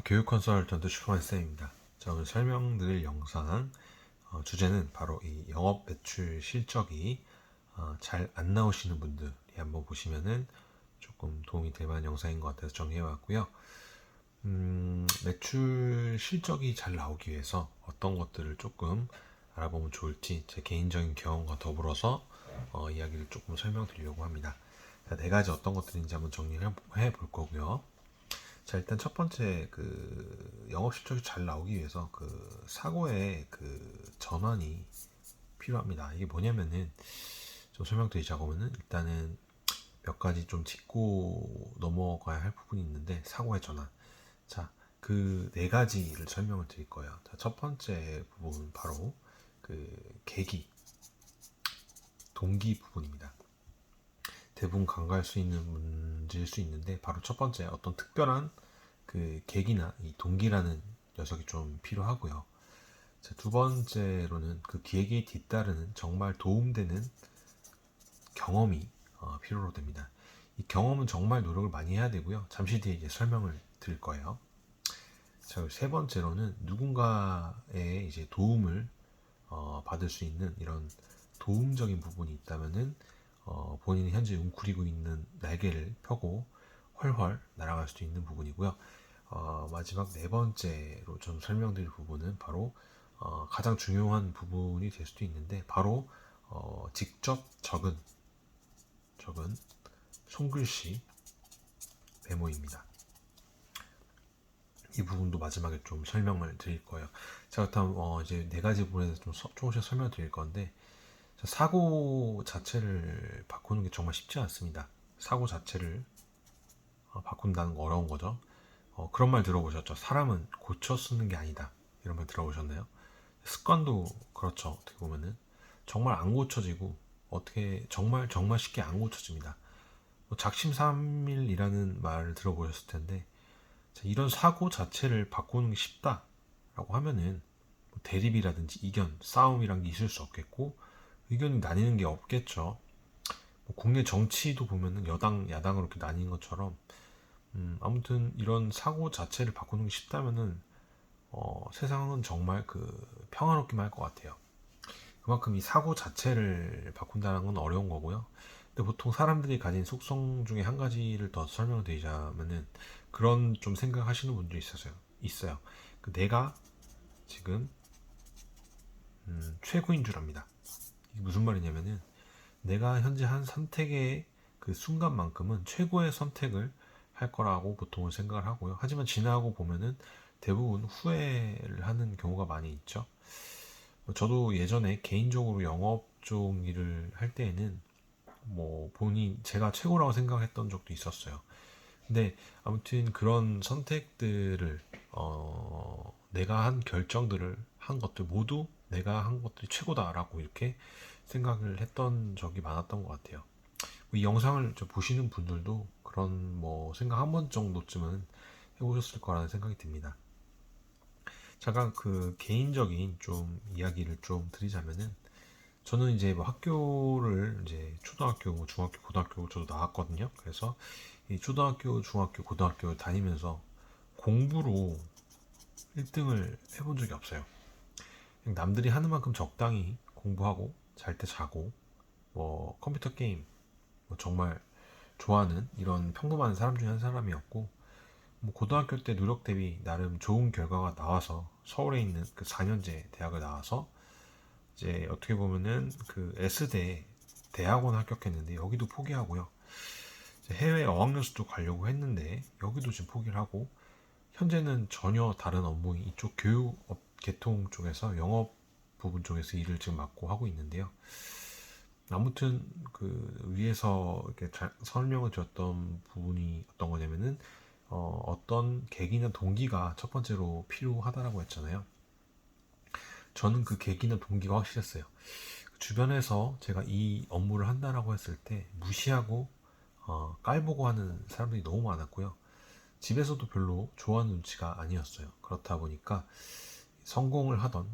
교육 컨설턴트 슈퍼맨 쌤입니다. 자, 오늘 설명드릴 영상 주제는 바로 이 영업 매출 실적이 잘 안 나오시는 분들이 한번 보시면은 조금 도움이 될 만한 영상인 것 같아서 정리해왔고요. 매출 실적이 잘 나오기 위해서 어떤 것들을 조금 알아보면 좋을지 제 개인적인 경험과 더불어서 이야기를 조금 설명드리려고 합니다. 자, 네 가지 어떤 것들인지 한번 정리해 볼 거고요. 자, 일단 첫 번째 그 영업 실적이 잘 나오기 위해서 그 사고의 그 전환이 필요합니다. 이게 뭐냐면은 좀 설명드리자고 하면은 일단은 몇 가지 좀 짚고 넘어가야 할 부분이 있는데 사고의 전환. 자, 그 네 가지를 설명을 드릴 거예요. 자, 첫 번째 부분은 바로 그 계기, 동기 부분입니다. 대부분 간과할 수 있는 문제일 수 있는데 바로 첫 번째 어떤 특별한 그 계기나 이 동기라는 녀석이 좀 필요하고요. 자, 두 번째로는 그 기획에 뒤따르는 정말 도움되는 경험이 필요로 됩니다. 이 경험은 정말 노력을 많이 해야 되고요. 잠시 뒤에 이제 설명을 드릴 거예요. 자, 세 번째로는 누군가의 이제 도움을 받을 수 있는 이런 도움적인 부분이 있다면은 본인이 현재 웅크리고 있는 날개를 펴고 훨훨 날아갈 수도 있는 부분이고요. 마지막 네 번째로 좀 설명드릴 부분은 바로 가장 중요한 부분이 될 수도 있는데 바로 직접 적은 손글씨 메모입니다. 이 부분도 마지막에 좀 설명을 드릴 거예요. 자, 그렇다면 이제 네 가지 부분에서 좀 조금씩 설명을 드릴 건데 사고 자체를 바꾸는 게 정말 쉽지 않습니다. 사고 자체를 바꾼다는 거 어려운 거죠. 그런 말 들어보셨죠? 사람은 고쳐 쓰는 게 아니다. 이런 말 들어보셨나요? 습관도 그렇죠. 어떻게 보면은 정말 안 고쳐지고 어떻게 정말 정말 쉽게 안 고쳐집니다. 작심삼일이라는 말을 들어보셨을 텐데 이런 사고 자체를 바꾸는 게 쉽다라고 하면은 대립이라든지 이견, 싸움이란 게 있을 수 없겠고 의견이 나뉘는 게 없겠죠. 국내 정치도 보면은 여당, 야당으로 이렇게 나뉜 것처럼 아무튼 이런 사고 자체를 바꾸는 게 쉽다면은 세상은 정말 그 평화롭기만 할 것 같아요. 그만큼 이 사고 자체를 바꾼다는 건 어려운 거고요. 근데 보통 사람들이 가진 속성 중에 한 가지를 더 설명을 드리자면은 그런 좀 생각하시는 분들이 있어요. 내가 지금 최고인 줄 압니다. 이게 무슨 말이냐면은 내가 현재 한 선택의 그 순간만큼은 최고의 선택을 할 거라고 보통은 생각을 하고요. 하지만 지나고 보면은 대부분 후회를 하는 경우가 많이 있죠. 저도 예전에 개인적으로 영업 쪽 일을 할 때에는 제가 최고라고 생각했던 적도 있었어요. 근데 아무튼 그런 선택들을 내가 한 결정들을 한 것들 모두 내가 한 것들이 최고다라고 이렇게 생각을 했던 적이 많았던 것 같아요. 이 영상을 보시는 분들도 그런 생각 한 번 정도쯤은 해보셨을 거라는 생각이 듭니다. 잠깐 그 개인적인 좀 이야기를 좀 드리자면은 저는 이제 학교를 이제 초등학교, 중학교, 고등학교 저도 나왔거든요. 그래서 이 초등학교, 중학교, 고등학교 다니면서 공부로 1등을 해본 적이 없어요. 그냥 남들이 하는 만큼 적당히 공부하고 잘 때 자고 컴퓨터 게임 정말 좋아하는 이런 평범한 사람 중에 한 사람이었고 고등학교 때 노력 대비 나름 좋은 결과가 나와서 서울에 있는 그 4년제 대학을 나와서 이제 어떻게 보면은 그 S대 대학원 합격했는데 여기도 포기하고요. 해외 어학연수도 가려고 했는데 여기도 지금 포기를 하고 현재는 전혀 다른 업무인 이쪽 교육업 계통 쪽에서 영업 부분 쪽에서 일을 지금 맡고 하고 있는데요. 아무튼 그 위에서 이렇게 설명을 드렸던 부분이 어떤 거냐면은 어떤 계기나 동기가 첫 번째로 필요하다라고 했잖아요. 저는 그 계기나 동기가 확실했어요. 주변에서 제가 이 업무를 한다라고 했을 때 무시하고 깔보고 하는 사람들이 너무 많았고요. 집에서도 별로 좋아하는 눈치가 아니었어요. 그렇다 보니까 성공을 하던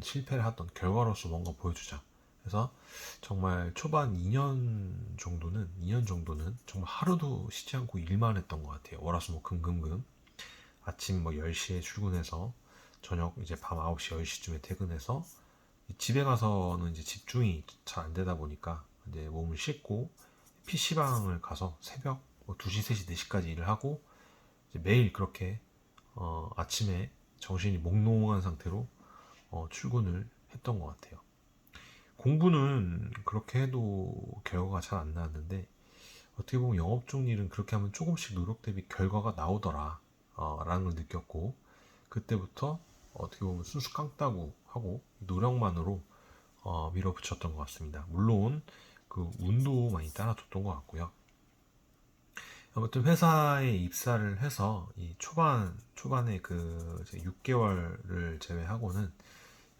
실패를 하던 결과로서 뭔가 보여주자. 그래서 정말 초반 2년 정도는 정말 하루도 쉬지 않고 일만 했던 것 같아요. 월화수목 금금금 아침 뭐 10시에 출근해서 저녁 이제 밤 9시, 10시쯤에 퇴근해서 집에 가서는 이제 집중이 잘 안 되다 보니까 이제 몸을 씻고 PC방을 가서 새벽 뭐 2시, 3시, 4시까지 일을 하고 이제 매일 그렇게 아침에 정신이 몽롱한 상태로 출근을 했던 것 같아요. 공부는 그렇게 해도 결과가 잘 안 나왔는데 어떻게 보면 영업 쪽 일은 그렇게 하면 조금씩 노력 대비 결과가 나오더라 라는 걸 느꼈고 그때부터 어떻게 보면 순수 깡따구 하고 노력만으로 밀어붙였던 것 같습니다. 물론 그 운도 많이 따라줬던 것 같고요. 아무튼 회사에 입사를 해서 이 초반에 그 6개월을 제외하고는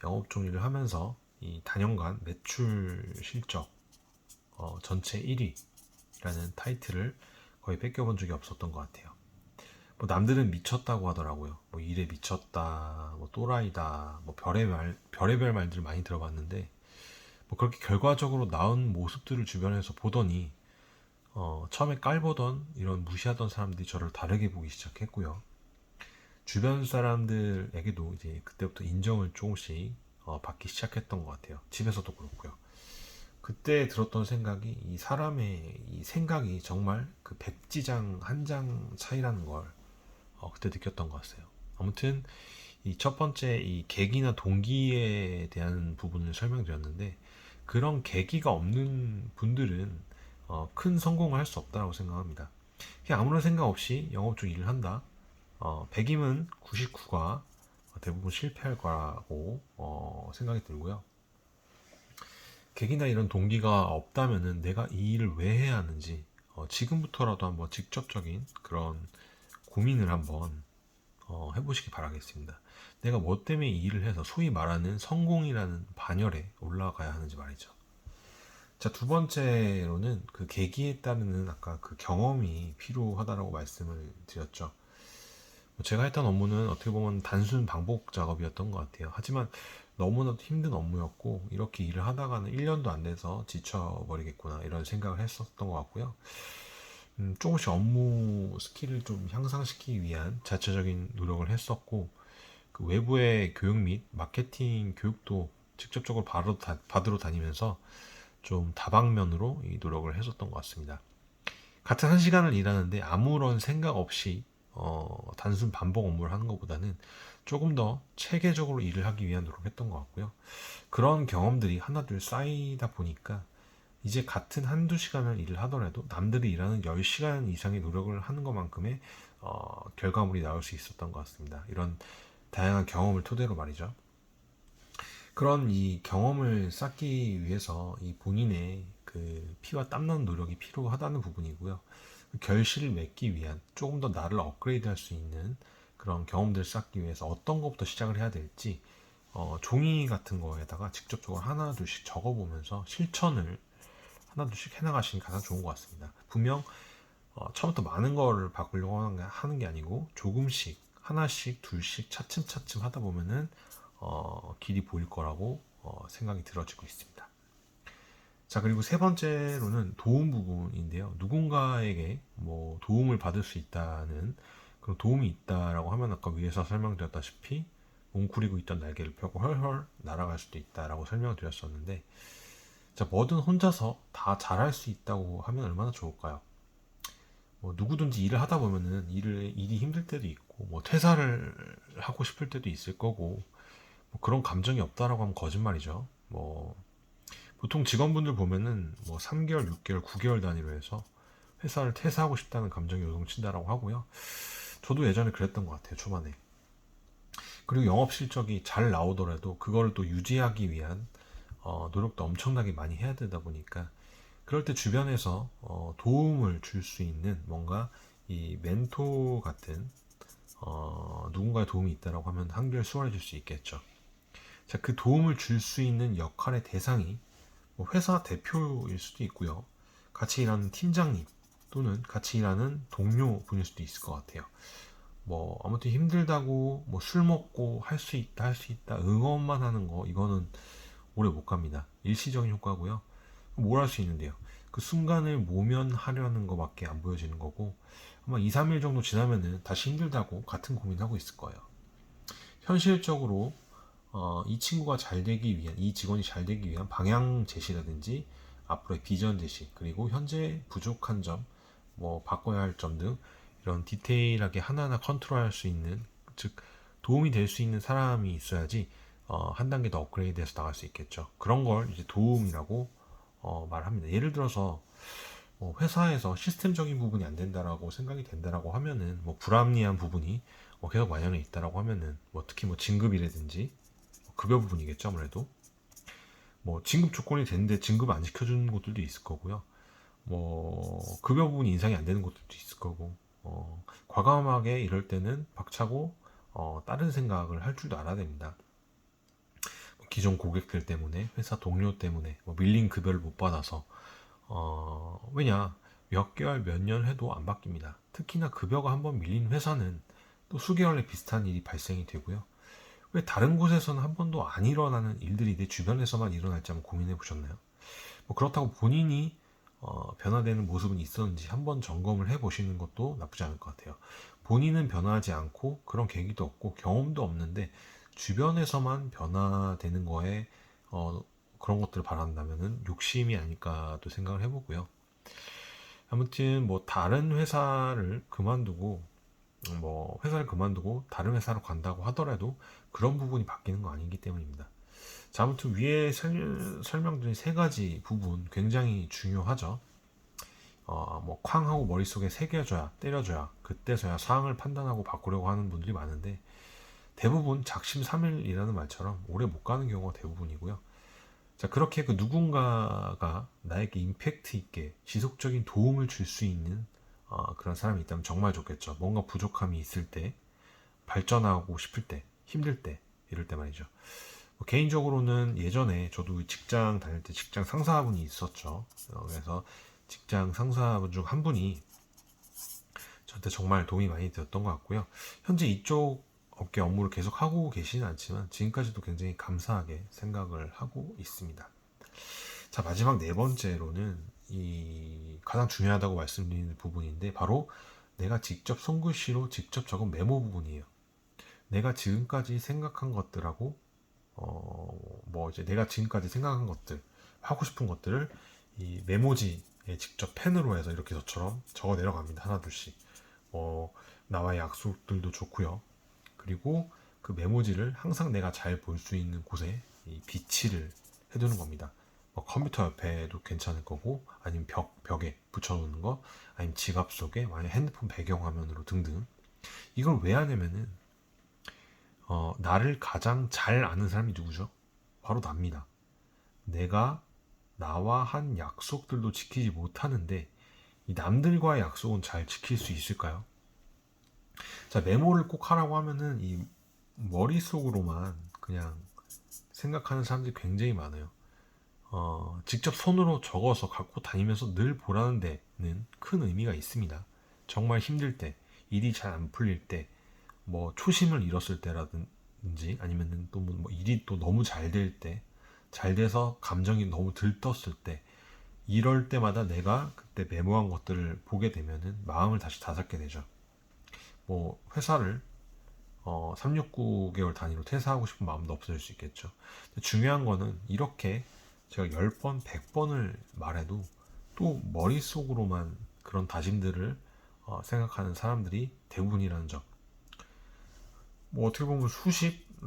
영업 쪽 일을 하면서 이 단연간 매출 실적 전체 1위라는 타이틀을 거의 뺏겨본 적이 없었던 것 같아요. 뭐 남들은 미쳤다고 하더라고요. 뭐 일에 미쳤다, 뭐 또라이다, 뭐 별의별 말들을 많이 들어봤는데 뭐 그렇게 결과적으로 나온 모습들을 주변에서 보더니 처음에 깔보던 이런 무시하던 사람들이 저를 다르게 보기 시작했고요. 주변 사람들에게도 이제 그때부터 인정을 조금씩 받기 시작했던 것 같아요. 집에서도 그렇고요. 그때 들었던 생각이 이 사람의 이 생각이 정말 그 백지장 한 장 차이라는 걸 그때 느꼈던 것 같아요. 아무튼 이 첫 번째 이 계기나 동기에 대한 부분을 설명드렸는데 그런 계기가 없는 분들은 큰 성공을 할 수 없다고 생각합니다. 그냥 아무런 생각 없이 영업 중 일을 한다. 100이면 99가 대부분 실패할 거라고 생각이 들고요. 계기나 이런 동기가 없다면은 내가 이 일을 왜 해야 하는지 지금부터라도 한번 직접적인 그런 고민을 한번 해보시기 바라겠습니다. 내가 뭐 때문에 이 일을 해서 소위 말하는 성공이라는 반열에 올라가야 하는지 말이죠. 자, 두 번째로는 그 계기에 따르는 아까 그 경험이 필요하다라고 말씀을 드렸죠. 제가 했던 업무는 어떻게 보면 단순 반복 작업이었던 것 같아요. 하지만 너무나도 힘든 업무였고 이렇게 일을 하다가는 1년도 안 돼서 지쳐버리겠구나 이런 생각을 했었던 것 같고요. 조금씩 업무 스킬을 좀 향상시키기 위한 자체적인 노력을 했었고 그 외부의 교육 및 마케팅 교육도 직접적으로 받으러 다니면서 좀 다방면으로 이 노력을 했었던 것 같습니다. 같은 한 시간을 일하는데 아무런 생각 없이 단순 반복 업무를 하는 것보다는 조금 더 체계적으로 일을 하기 위한 노력했던 것 같고요. 그런 경험들이 하나둘 쌓이다 보니까 이제 같은 한두 시간을 일을 하더라도 남들이 일하는 10시간 이상의 노력을 하는 것만큼의 결과물이 나올 수 있었던 것 같습니다. 이런 다양한 경험을 토대로 말이죠. 그런 이 경험을 쌓기 위해서 이 본인의 그 피와 땀나는 노력이 필요하다는 부분이고요. 결실을 맺기 위한 조금 더 나를 업그레이드 할 수 있는 그런 경험들을 쌓기 위해서 어떤 것부터 시작을 해야 될지 종이 같은 거에다가 직접적으로 하나 둘씩 적어보면서 실천을 하나 둘씩 해나가시는 게 가장 좋은 것 같습니다. 분명 처음부터 많은 거를 바꾸려고 하는 게 아니고 조금씩 하나씩 둘씩 차츰차츰 하다 보면은 길이 보일 거라고 생각이 들어지고 있습니다. 자, 그리고 세 번째로는 도움 부분인데요. 누군가에게 뭐 도움을 받을 수 있다는 그런 도움이 있다라고 하면 아까 위에서 설명드렸다시피 웅크리고 있던 날개를 펴고 헐헐 날아갈 수도 있다라고 설명드렸었는데 자, 뭐든 혼자서 다 잘할 수 있다고 하면 얼마나 좋을까요? 뭐 누구든지 일을 하다 보면은 일이 힘들 때도 있고 뭐 퇴사를 하고 싶을 때도 있을 거고 뭐 그런 감정이 없다라고 하면 거짓말이죠. 뭐 보통 직원분들 보면은 뭐 3개월, 6개월, 9개월 단위로 해서 회사를 퇴사하고 싶다는 감정이 요동친다라고 하고요. 저도 예전에 그랬던 것 같아요, 초반에. 그리고 영업 실적이 잘 나오더라도 그걸 또 유지하기 위한 노력도 엄청나게 많이 해야 되다 보니까 그럴 때 주변에서 도움을 줄 수 있는 뭔가 이 멘토 같은 누군가의 도움이 있다라고 하면 한결 수월해질 수 있겠죠. 자, 그 도움을 줄 수 있는 역할의 대상이 뭐 회사 대표일 수도 있고요. 같이 일하는 팀장님 또는 같이 일하는 동료분일 수도 있을 것 같아요. 뭐 아무튼 힘들다고 뭐 술 먹고 할 수 있다 할 수 있다 응원만 하는 거 이거는 오래 못 갑니다. 일시적인 효과고요. 뭘 할 수 있는데요. 그 순간을 모면하려는 것밖에 안 보여지는 거고 아마 2, 3일 정도 지나면은 다시 힘들다고 같은 고민하고 있을 거예요. 현실적으로 이 친구가 잘 되기 위한, 이 직원이 잘 되기 위한 방향 제시라든지 앞으로의 비전 제시, 그리고 현재 부족한 점, 뭐 바꿔야 할 점 등 이런 디테일하게 하나하나 컨트롤할 수 있는, 즉 도움이 될 수 있는 사람이 있어야지 한 단계 더 업그레이드해서 나갈 수 있겠죠. 그런 걸 이제 도움이라고 말합니다. 예를 들어서 회사에서 시스템적인 부분이 안 된다라고 생각이 된다라고 하면은, 뭐 불합리한 부분이 계속 만연해 있다라고 하면은, 뭐 특히 뭐 진급이라든지 급여 부분이겠죠. 아무래도 뭐 진급 조건이 되는데 진급 안 시켜주는 곳들도 있을 거고요. 뭐 급여 부분이 인상이 안 되는 곳들도 있을 거고, 과감하게 이럴 때는 박차고 다른 생각을 할 줄도 알아야 됩니다. 기존 고객들 때문에, 회사 동료 때문에 뭐 밀린 급여를 못 받아서, 왜냐, 몇 개월 몇 년 해도 안 바뀝니다. 특히나 급여가 한번 밀린 회사는 또 수개월에 비슷한 일이 발생이 되고요. 왜 다른 곳에서는 한 번도 안 일어나는 일들이 내 주변에서만 일어날지 한번 고민해 보셨나요? 뭐 그렇다고 본인이 변화되는 모습은 있었는지 한번 점검을 해 보시는 것도 나쁘지 않을 것 같아요. 본인은 변화하지 않고 그런 계기도 없고 경험도 없는데 주변에서만 변화되는 거에 그런 것들을 바란다면은 욕심이 아닐까도 생각을 해보고요. 아무튼 뭐 다른 회사를 그만두고, 다른 회사로 간다고 하더라도 그런 부분이 바뀌는 거 아니기 때문입니다. 자, 아무튼 위에 설명드린 세 가지 부분 굉장히 중요하죠. 뭐 쾅 하고 머릿속에 새겨줘야, 때려줘야 그때서야 상황을 판단하고 바꾸려고 하는 분들이 많은데, 대부분 작심삼일이라는 말처럼 오래 못 가는 경우가 대부분이고요. 자, 그렇게 그 누군가가 나에게 임팩트 있게 지속적인 도움을 줄 수 있는 그런 사람이 있다면 정말 좋겠죠. 뭔가 부족함이 있을 때, 발전하고 싶을 때, 힘들 때, 이럴 때 말이죠. 개인적으로는 예전에 저도 직장 다닐 때 직장 상사분이 있었죠. 그래서 직장 상사분 중 한 분이 저한테 정말 도움이 많이 되었던 것 같고요. 현재 이쪽 업계 업무를 계속 하고 계시는 않지만 지금까지도 굉장히 감사하게 생각을 하고 있습니다. 자, 마지막 네 번째로는 이 가장 중요하다고 말씀드리는 부분인데, 바로 내가 직접 손글씨로 직접 적은 메모 부분이에요. 내가 지금까지 생각한 것들하고 뭐 이제 내가 지금까지 생각한 것들, 하고 싶은 것들을 이 메모지에 직접 펜으로 해서 이렇게 저처럼 적어 내려갑니다. 하나 둘씩. 나와의 약속들도 좋고요. 그리고 그 메모지를 항상 내가 잘 볼 수 있는 곳에 이 비치를 해두는 겁니다. 컴퓨터 옆에도 괜찮을 거고, 아니면 벽에 붙여놓는 거, 아니면 지갑 속에, 만약 핸드폰 배경화면으로 등등. 이걸 왜 하냐면은 나를 가장 잘 아는 사람이 누구죠? 바로 납니다. 내가 나와 한 약속들도 지키지 못하는데 이 남들과의 약속은 잘 지킬 수 있을까요? 자, 메모를 꼭 하라고 하면은 이 머릿속으로만 그냥 생각하는 사람들이 굉장히 많아요. 직접 손으로 적어서 갖고 다니면서 늘 보라는 데는 큰 의미가 있습니다. 정말 힘들 때, 일이 잘 안 풀릴 때, 뭐 초심을 잃었을 때라든지, 아니면 또뭐 일이 또 너무 잘 될 때, 잘 돼서 감정이 너무 들떴을 때, 이럴 때마다 내가 그때 메모한 것들을 보게 되면은 마음을 다시 다잡게 되죠. 뭐 회사를 369개월 단위로 퇴사하고 싶은 마음도 없어질 수 있겠죠. 중요한 거는 이렇게 제가 10번, 100번을 말해도 또 머릿속으로만 그런 다짐들을 생각하는 사람들이 대부분이라는 점. 뭐 어떻게 보면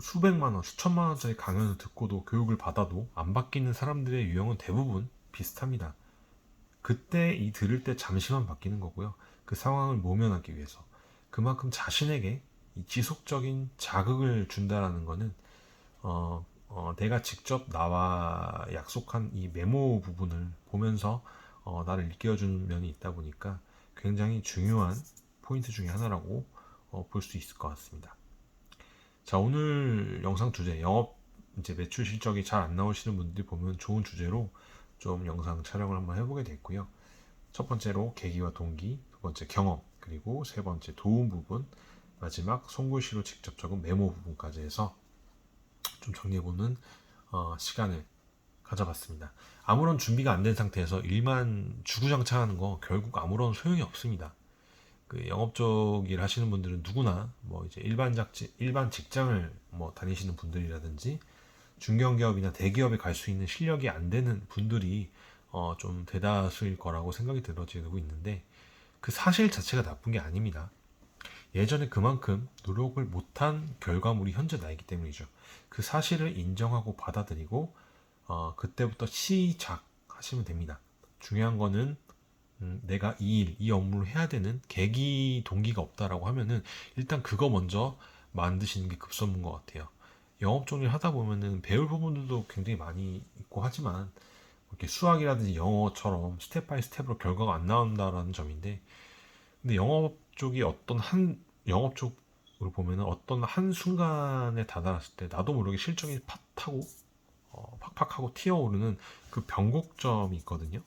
수백만 원, 수천만 원짜리 강연을 듣고도 교육을 받아도 안 바뀌는 사람들의 유형은 대부분 비슷합니다. 그때 이 들을 때 잠시만 바뀌는 거고요. 그 상황을 모면하기 위해서. 그만큼 자신에게 이 지속적인 자극을 준다라는 거는 내가 직접 나와 약속한 이 메모 부분을 보면서 나를 일깨워주는 면이 있다 보니까 굉장히 중요한 포인트 중에 하나라고 볼 수 있을 것 같습니다. 자, 오늘 영상 주제, 영업 이제 매출 실적이 잘 안 나오시는 분들이 보면 좋은 주제로 좀 영상 촬영을 한번 해보게 됐고요. 첫 번째로 계기와 동기, 두 번째 경험, 그리고 세 번째 도움 부분, 마지막 손글씨로 직접 적은 메모 부분까지 해서 좀 정리해보는 시간을 가져봤습니다. 아무런 준비가 안 된 상태에서 일만 주구장창 하는 거 결국 아무런 소용이 없습니다. 그 영업 쪽 일 하시는 분들은 누구나 뭐 이제 일반 직장을 뭐 다니시는 분들이라든지 중견기업이나 대기업에 갈 수 있는 실력이 안 되는 분들이 좀 대다수일 거라고 생각이 들어지고 있는데 그 사실 자체가 나쁜 게 아닙니다. 예전에 그만큼 노력을 못한 결과물이 현재 나이기 때문이죠. 그 사실을 인정하고 받아들이고 그때부터 시작하시면 됩니다. 중요한 거는 내가 이 업무를 해야 되는 계기 동기가 없다라고 하면은 일단 그거 먼저 만드시는 게 급선무인 것 같아요. 영업 쪽일 하다 보면은 배울 부분들도 굉장히 많이 있고 하지만 이렇게 수학이라든지 영어처럼 스텝 바이 스텝으로 결과가 안 나온다라는 점인데, 근데 영업 쪽으로 보면은 어떤 한 순간에 다다랐을 때 나도 모르게 실적이 팍하고 팍팍하고 튀어오르는 그 변곡점이 있거든요.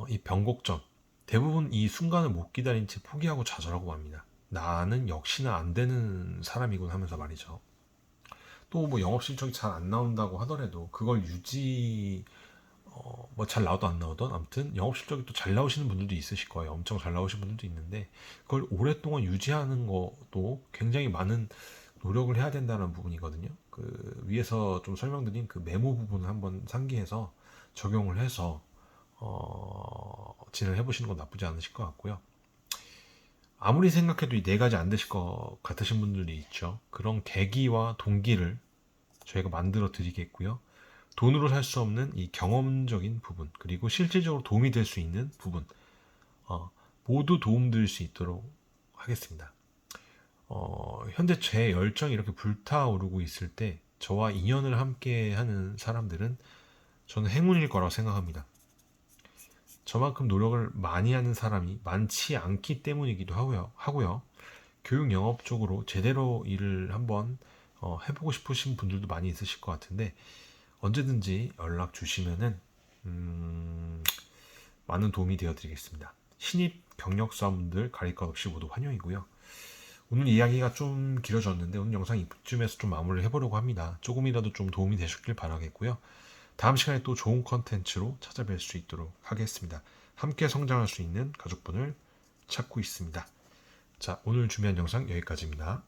이 변곡점, 대부분 이 순간을 못 기다린 채 포기하고 좌절하고 맙니다. 나는 역시나 안 되는 사람이군 하면서 말이죠. 또 뭐 영업 실적이 잘 안 나온다고 하더라도 그걸 뭐 잘 나오든 안 나오든 아무튼 영업 실적이 또 잘 나오시는 분들도 있으실 거예요. 엄청 잘 나오시는 분들도 있는데 그걸 오랫동안 유지하는 것도 굉장히 많은 노력을 해야 된다는 부분이거든요. 그 위에서 좀 설명드린 그 메모 부분을 한번 상기해서 적용을 해서 진행을 해보시는 건 나쁘지 않으실 것 같고요. 아무리 생각해도 이 네 가지 안 되실 것 같으신 분들이 있죠. 그런 계기와 동기를 저희가 만들어 드리겠고요. 돈으로 살 수 없는 이 경험적인 부분, 그리고 실질적으로 도움이 될 수 있는 부분, 모두 도움드릴 수 있도록 하겠습니다. 현재 제 열정이 이렇게 불타오르고 있을 때 저와 인연을 함께 하는 사람들은 저는 행운일 거라고 생각합니다. 저만큼 노력을 많이 하는 사람이 많지 않기 때문이기도 하고요. 교육 영업 쪽으로 제대로 일을 한번 해보고 싶으신 분들도 많이 있으실 것 같은데 언제든지 연락 주시면은 많은 도움이 되어 드리겠습니다. 신입 경력사분들 가릴 것 없이 모두 환영이고요. 오늘 이야기가 좀 길어졌는데 오늘 영상 이쯤에서 좀 마무리를 해보려고 합니다. 조금이라도 좀 도움이 되셨길 바라겠고요. 다음 시간에 또 좋은 컨텐츠로 찾아뵐 수 있도록 하겠습니다. 함께 성장할 수 있는 가족분을 찾고 있습니다. 자, 오늘 준비한 영상 여기까지입니다.